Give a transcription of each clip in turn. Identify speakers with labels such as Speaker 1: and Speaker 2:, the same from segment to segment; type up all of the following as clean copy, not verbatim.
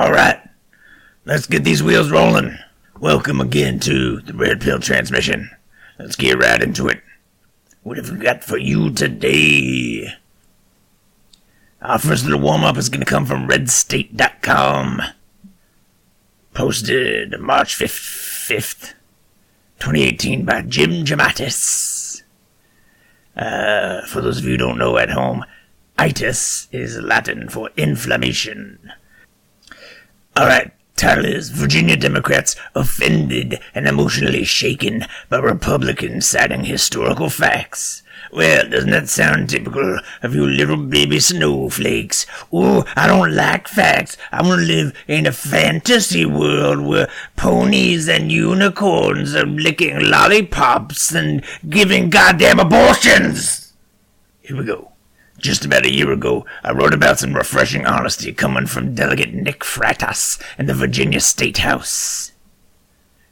Speaker 1: Alright, let's get these wheels rolling. Welcome again to the Red Pill Transmission. Let's get right into it. What have we got for you today? Our first little warm-up is going to come from redstate.com. Posted March 5th, 2018 by Jim Jamatis. For those of you who don't know at home, itis is Latin for inflammation. Alright, title is Virginia Democrats offended and emotionally shaken by Republicans citing historical facts. Well, doesn't that sound typical of you little baby snowflakes? Oh, I don't like facts. I want to live in a fantasy world where ponies and unicorns are licking lollipops and giving goddamn abortions. Here we go. Just about a year ago, I wrote about some refreshing honesty coming from Delegate Nick Freitas in the Virginia State House.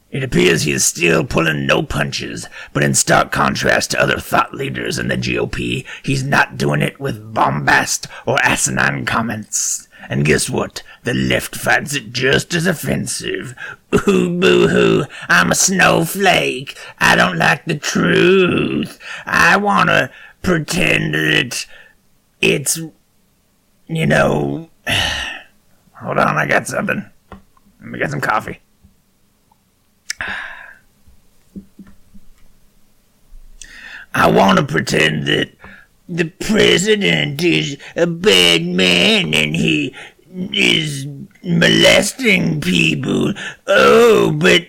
Speaker 1: It appears he is still pulling no punches, but in stark contrast to other thought leaders in the GOP, he's not doing it with bombast or asinine comments. And guess what? The left finds it just as offensive. Ooh, boo-hoo, I'm a snowflake. I don't like the truth. I want to pretend that it's, hold on, I got something. Let me get some coffee. I want to pretend that the president is a bad man and he is molesting people. Oh, but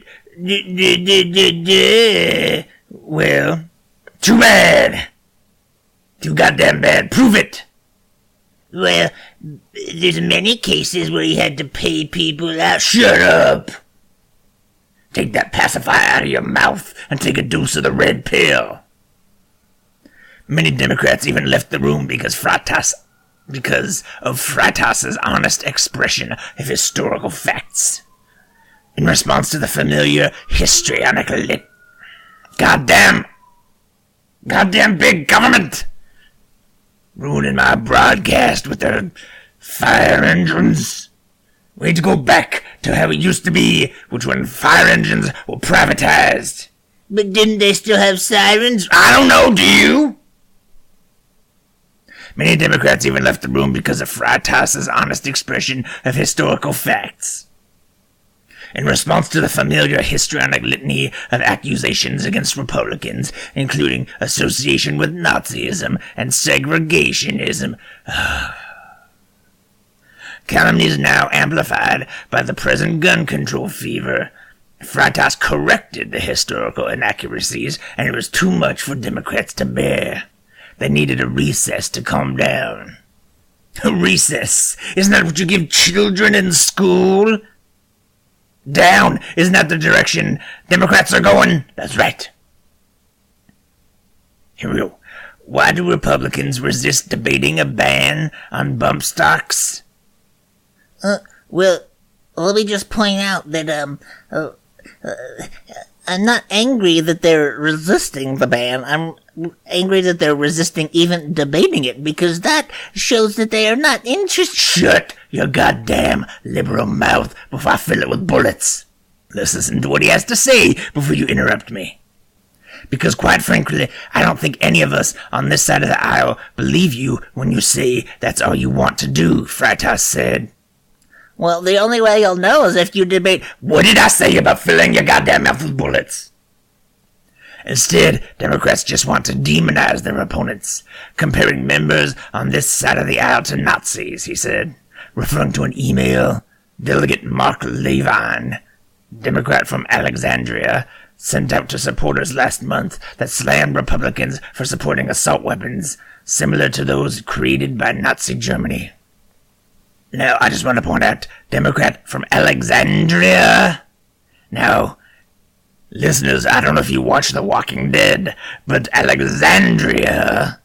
Speaker 1: well, too bad. Too goddamn bad. Prove it. Well, there's many cases where he had to pay people out. Shut up. Take that pacifier out of your mouth and take a dose of the red pill. Many Democrats even left the room because of Freitas's honest expression of historical facts. In response to the familiar histrionic Goddamn big government! Ruining my broadcast with their fire engines. We need to go back to how it used to be, which when fire engines were privatized. But didn't they still have sirens? I don't know, do you? Many Democrats even left the room because of Freitas's honest expression of historical facts. In response to the familiar histrionic litany of accusations against Republicans, including association with Nazism and segregationism, calumnies now amplified by the present gun control fever, Freitas corrected the historical inaccuracies, and it was too much for Democrats to bear. They needed a recess to calm down. A recess? Isn't that what you give children in school? Down! Isn't that the direction Democrats are going? That's right. Here we go. Why do Republicans resist debating a ban on bump stocks? Well, let me just point out that, I'm not angry that they're resisting the ban. I'm angry that they're resisting even debating it, because that shows that they are not interested. Shut your goddamn liberal mouth before I fill it with bullets. Let's listen to what he has to say before you interrupt me. Because quite frankly, I don't think any of us on this side of the aisle believe you when you say that's all you want to do, Freitas said. Well, the only way you'll know is if you debate. What did I say about filling your goddamn mouth with bullets? Instead, Democrats just want to demonize their opponents, comparing members on this side of the aisle to Nazis, he said, referring to an email Delegate Mark Levine, Democrat from Alexandria, sent out to supporters last month that slammed Republicans for supporting assault weapons similar to those created by Nazi Germany. Now, I just want to point out, Democrat from Alexandria. Now, listeners, I don't know if you watch The Walking Dead, but Alexandria,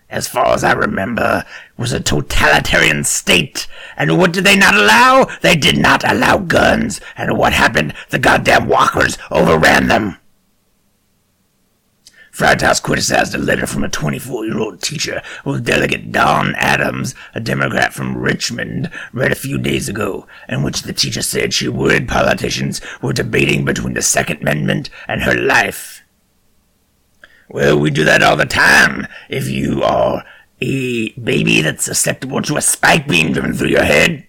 Speaker 1: as far as I remember, was a totalitarian state. And what did they not allow? They did not allow guns. And what happened? The goddamn walkers overran them. Freytas criticized a letter from a 24-year-old teacher who Delegate Don Adams, a Democrat from Richmond, read a few days ago, in which the teacher said she worried politicians were debating between the Second Amendment and her life. Well, we do that all the time. If you are a baby that's susceptible to a spike beam driven through your head.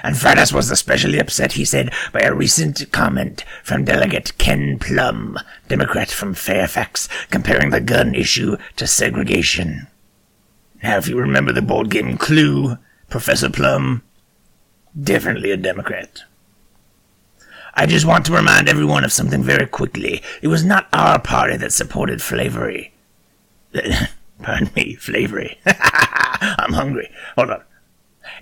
Speaker 1: And Freytas was especially upset, he said, by a recent comment from Delegate Ken Plum, Democrat from Fairfax, comparing the gun issue to segregation. Now, if you remember the board game Clue, Professor Plum, definitely a Democrat. I just want to remind everyone of something very quickly. It was not our party that supported slavery. Pardon me, slavery. I'm hungry. Hold on.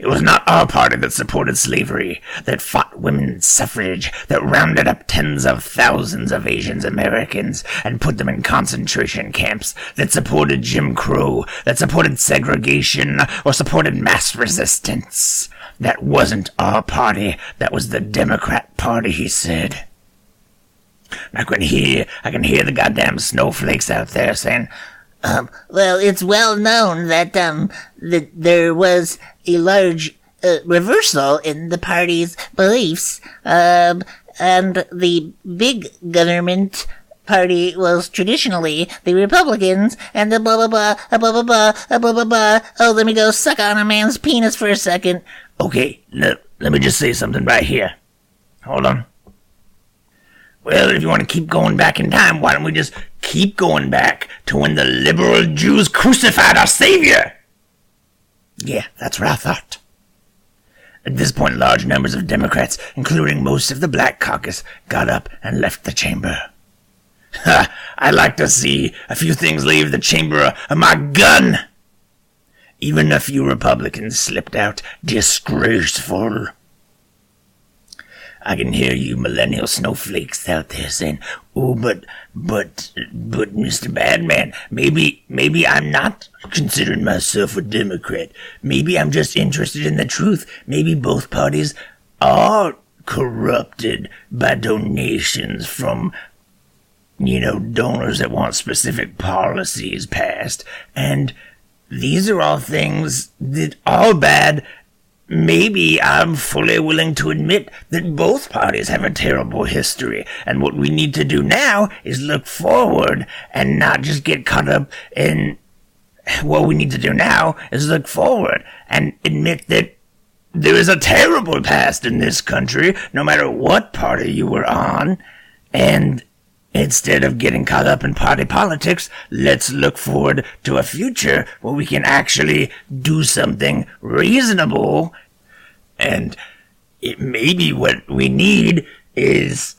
Speaker 1: It was not our party that supported slavery, that fought women's suffrage, that rounded up tens of thousands of Asian Americans and put them in concentration camps, that supported Jim Crow, that supported segregation, or supported mass resistance. That wasn't our party. That was the Democrat Party, he said. I can hear the goddamn snowflakes out there saying,
Speaker 2: well, it's well known that there was a large reversal in the party's beliefs, and the big government party was traditionally the Republicans, and the blah blah blah, blah blah blah, blah blah blah. Oh, let me go suck on a man's penis for a second.
Speaker 1: Okay, let me just say something right here. Hold on. Well, if you want to keep going back in time, why don't we just keep going back to when the liberal Jews crucified our Savior? Yeah, that's what I thought. At this point, large numbers of Democrats, including most of the Black Caucus, got up and left the chamber. Ha! I'd like to see a few things leave the chamber of my gun! Even a few Republicans slipped out. Disgraceful. I can hear you millennial snowflakes out there saying, oh, but, Mr. Badman, maybe I'm not considering myself a Democrat. Maybe I'm just interested in the truth. Maybe both parties are corrupted by donations from, donors that want specific policies passed. And these are all things that are bad. Maybe I'm fully willing to admit that both parties have a terrible history, and what we need to do now is look forward and not just get caught up in... What we need to do now is look forward and admit that there is a terrible past in this country, no matter what party you were on, and instead of getting caught up in party politics, let's look forward to a future where we can actually do something reasonable. And it maybe what we need is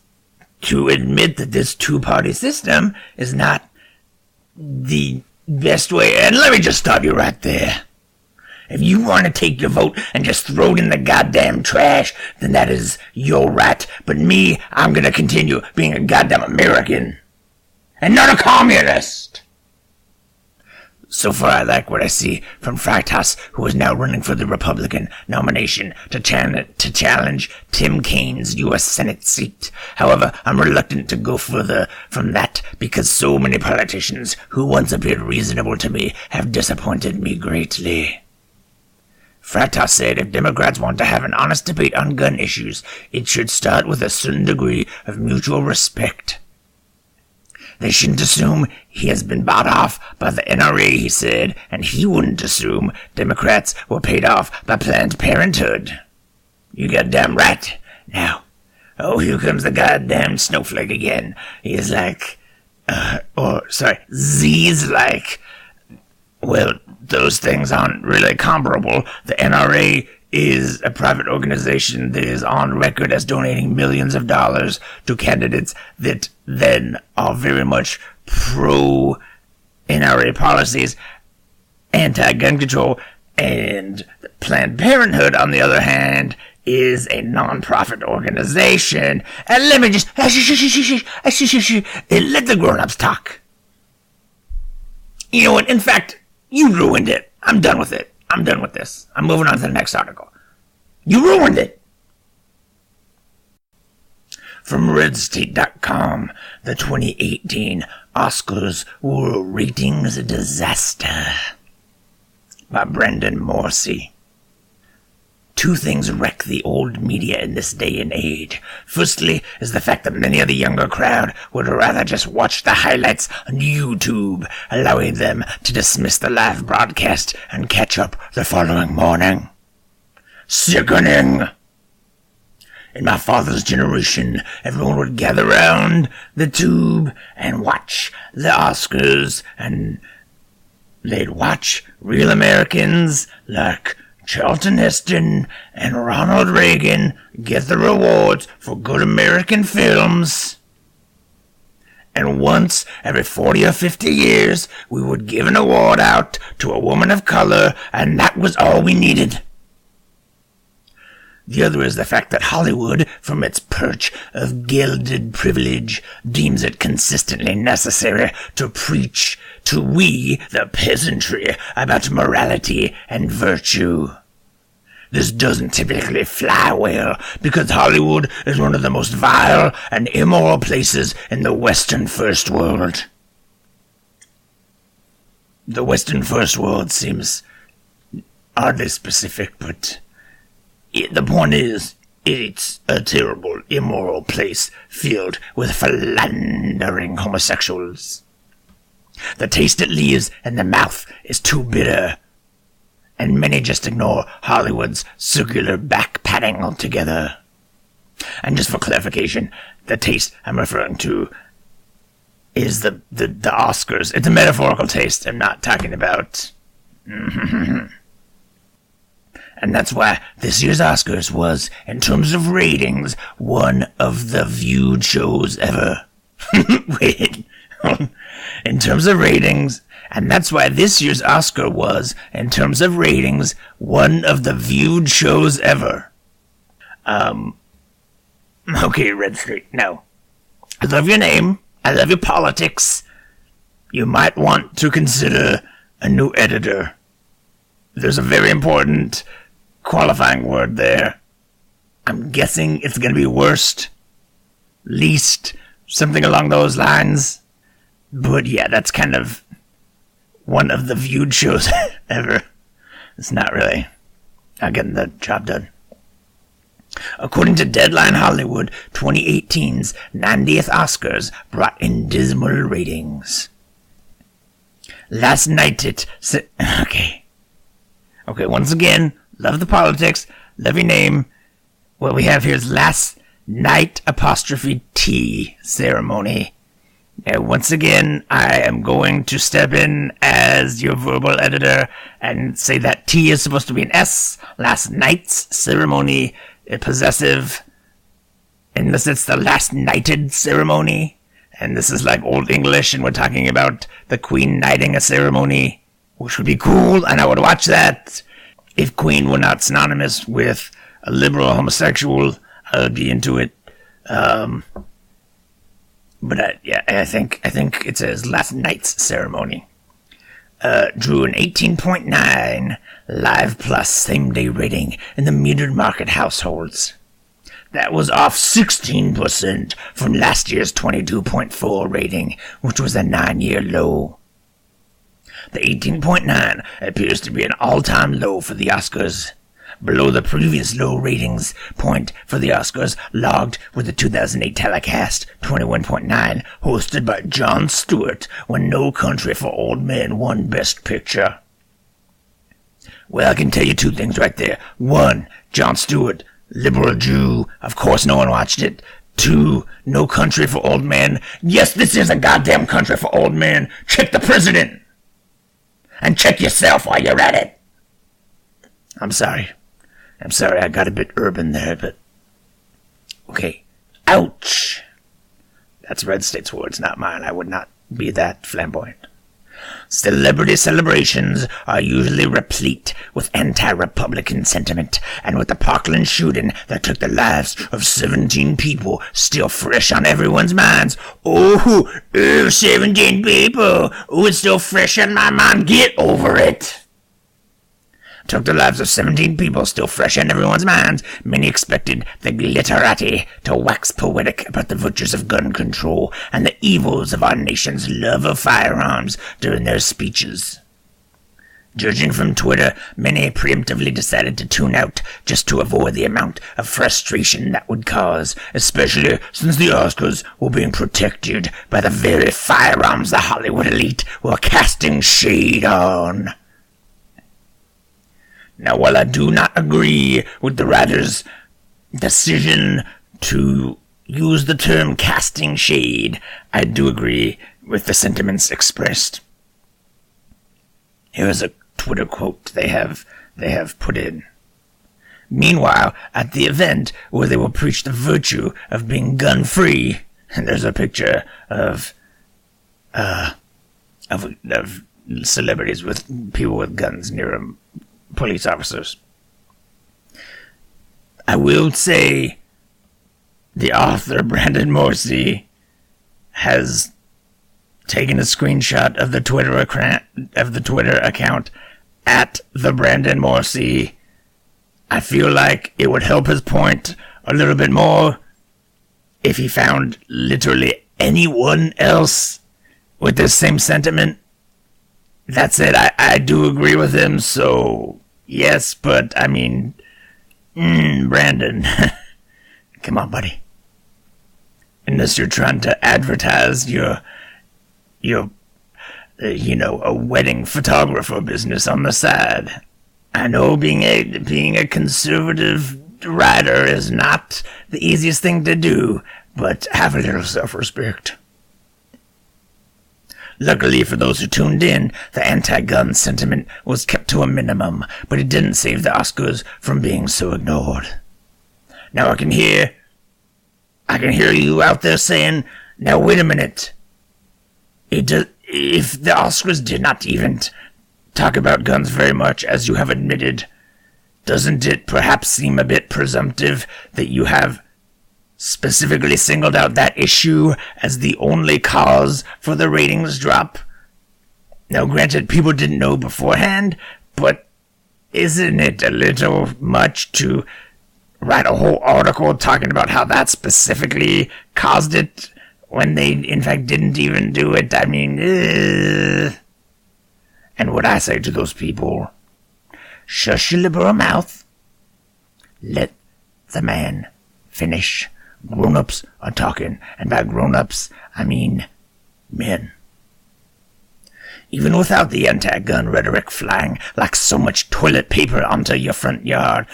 Speaker 1: to admit that this two-party system is not the best way. And let me just stop you right there. If you want to take your vote and just throw it in the goddamn trash, then that is your right. But me, I'm gonna continue being a goddamn American. And not a communist! So far I like what I see from Freytas, who is now running for the Republican nomination to challenge Tim Kaine's U.S. Senate seat. However, I'm reluctant to go further from that because so many politicians who once appeared reasonable to me have disappointed me greatly. Freytas said if Democrats want to have an honest debate on gun issues, it should start with a certain degree of mutual respect. They shouldn't assume he has been bought off by the NRA, he said, and he wouldn't assume Democrats were paid off by Planned Parenthood. You goddamn right. Now, here comes the goddamn snowflake again. He's like, Z's like, well, those things aren't really comparable. The NRA is a private organization that is on record as donating millions of dollars to candidates that then are very much pro-NRA policies, anti-gun control, and Planned Parenthood, on the other hand, is a non-profit organization. And let me just... let the grown-ups talk. You know what? In fact, you ruined it. I'm done with it. I'm done with this. I'm moving on to the next article. You ruined it. from RedState.com, the 2018 Oscars were ratings disaster. By Brendan Morrissey. Two things wreck the old media in this day and age. Firstly is the fact that many of the younger crowd would rather just watch the highlights on YouTube, allowing them to dismiss the live broadcast and catch up the following morning. Sickening! In my father's generation, everyone would gather round the tube and watch the Oscars, and they'd watch real Americans like Charlton Heston and Ronald Reagan get the rewards for good American films. And once every 40 or 50 years, we would give an award out to a woman of color, and that was all we needed. The other is the fact that Hollywood, from its perch of gilded privilege, deems it consistently necessary to preach to we, the peasantry, about morality and virtue. This doesn't typically fly well, because Hollywood is one of the most vile and immoral places in the Western First World. The Western First World seems oddly specific, but the point is, it's a terrible, immoral place filled with philandering homosexuals. The taste it leaves in the mouth is too bitter, and many just ignore Hollywood's circular back-patting altogether. And just for clarification, the taste I'm referring to is the Oscars. It's a metaphorical taste. I'm not talking about... And that's why this year's Oscars was, in terms of ratings, one of the viewed shows ever. Wait. In terms of ratings, and that's why this year's Oscar was, in terms of ratings, one of the viewed shows ever. Okay, Red Street, no. I love your name. I love your politics. You might want to consider a new editor. There's a very important qualifying word there. I'm guessing it's going to be worst, least, something along those lines. But yeah, that's kind of one of the viewed shows ever. It's not really getting the job done. According to Deadline Hollywood, 2018's 90th Oscars brought in dismal ratings. Last night Okay, once again, love the politics, love your name. What we have here is last night ' ceremony. Now, once again, I am going to step in as your verbal editor and say that T is supposed to be an S. Last night's ceremony, possessive, unless it's the last knighted ceremony. And this is like Old English, and we're talking about the Queen knighting a ceremony, which would be cool, and I would watch that. If Queen were not synonymous with a liberal homosexual, I would be into it. But I think it says last night's ceremony. Drew an 18.9 Live Plus same-day rating in the metered market households. That was off 16% from last year's 22.4 rating, which was a 9-year low. The 18.9 appears to be an all-time low for the Oscars, below the previous low ratings point for the Oscars logged with the 2008 telecast, 21.9, hosted by Jon Stewart, when No Country for Old Men won Best Picture. Well, I can tell you two things right there. One, Jon Stewart, liberal Jew, of course no one watched it. Two, No Country for Old Men. Yes, this is a goddamn country for old men. Check the president. And check yourself while you're at it. I'm sorry, I got a bit urban there, but... Okay. Ouch! That's Red State's words, not mine. I would not be that flamboyant. Celebrity celebrations are usually replete with anti-Republican sentiment, and with the Parkland shooting that took the lives of 17 people still fresh on everyone's minds. Oh, 17 people! Oh, it's still fresh on my mind. Get over it! took the lives of 17 people still fresh in everyone's minds, many expected the glitterati to wax poetic about the virtues of gun control and the evils of our nation's love of firearms during their speeches. Judging from Twitter, many preemptively decided to tune out just to avoid the amount of frustration that would cause, especially since the Oscars were being protected by the very firearms the Hollywood elite were casting shade on. Now, while I do not agree with the writer's decision to use the term casting shade, I do agree with the sentiments expressed. Here is a Twitter quote they have put in. Meanwhile, at the event where they will preach the virtue of being gun-free, and there's a picture of celebrities with people with guns near them, police officers. I will say the author, Brandon Morsi, has taken a screenshot of the Twitter account at the Brandon Morsi. I feel like it would help his point a little bit more if he found literally anyone else with this same sentiment. That said, I do agree with him, so yes, but I mean, Brandon, come on, buddy. Unless you're trying to advertise your a wedding photographer business on the side. I know being a conservative writer is not the easiest thing to do, but have a little self-respect. Luckily for those who tuned in, the anti-gun sentiment was kept to a minimum, but it didn't save the Oscars from being so ignored. Now I can hear you out there saying, now wait a minute. If the Oscars did not even talk about guns very much, as you have admitted, doesn't it perhaps seem a bit presumptive that you have specifically singled out that issue as the only cause for the ratings drop? Now, granted, people didn't know beforehand, but isn't it a little much to write a whole article talking about how that specifically caused it when they, in fact, didn't even do it? I mean, And what I say to those people, shush your liberal mouth. Let the man finish. Grown-ups are talking, and by grown-ups, I mean men. Even without the anti-gun rhetoric flying like so much toilet paper onto your front yard.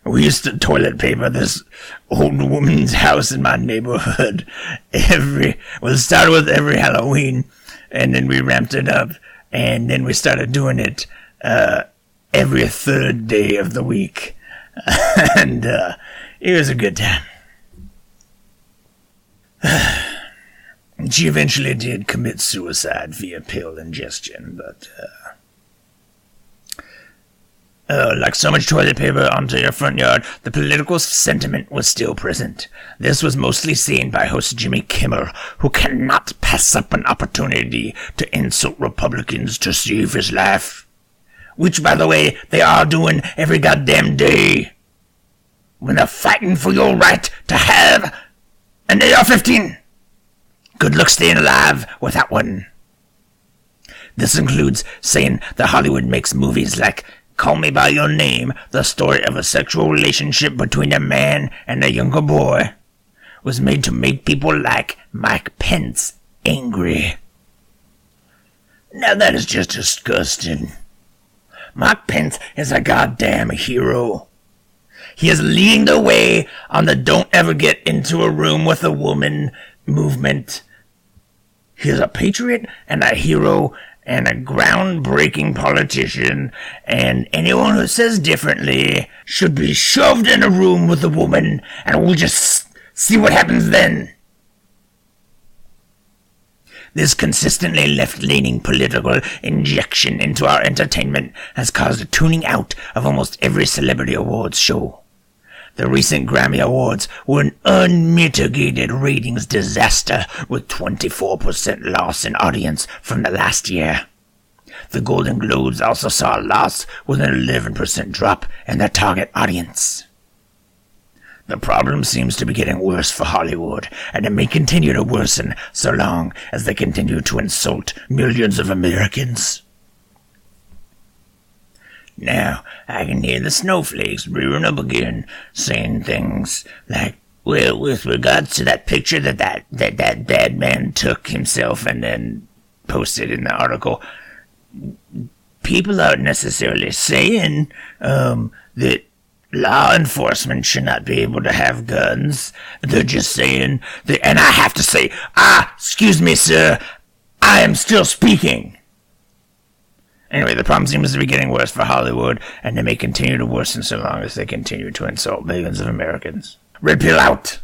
Speaker 1: We used to toilet paper this old woman's house in my neighborhood it started with every Halloween, and then we ramped it up, and then we started doing it every third day of the week. And it was a good time. She eventually did commit suicide via pill ingestion, but like so much toilet paper onto your front yard, the political sentiment was still present. This was mostly seen by host Jimmy Kimmel, who cannot pass up an opportunity to insult Republicans to save his life. Which, by the way, they are doing every goddamn day, when they're fighting for your right to have an AR-15. Good luck staying alive without one. This includes saying that Hollywood makes movies like Call Me By Your Name, the story of a sexual relationship between a man and a younger boy, was made to make people like Mike Pence angry. Now that is just disgusting. Mike Pence is a goddamn hero. He is leading the way on the don't ever get into a room with a woman movement. He is a patriot and a hero and a groundbreaking politician, and anyone who says differently should be shoved in a room with a woman, and we'll just see what happens then. This consistently left-leaning political injection into our entertainment has caused a tuning out of almost every celebrity awards show. The recent Grammy Awards were an unmitigated ratings disaster with 24% loss in audience from the last year. The Golden Globes also saw a loss with an 11% drop in their target audience. The problem seems to be getting worse for Hollywood, and it may continue to worsen so long as they continue to insult millions of Americans. Now, I can hear the snowflakes rearing up again, saying things like, well, with regards to that picture that bad man took himself and then posted in the article, people aren't necessarily saying that law enforcement should not be able to have guns. They're just saying that, and I have to say, excuse me, sir, I am still speaking. Anyway, the problem seems to be getting worse for Hollywood, and they may continue to worsen so long as they continue to insult millions of Americans. Red Pill out!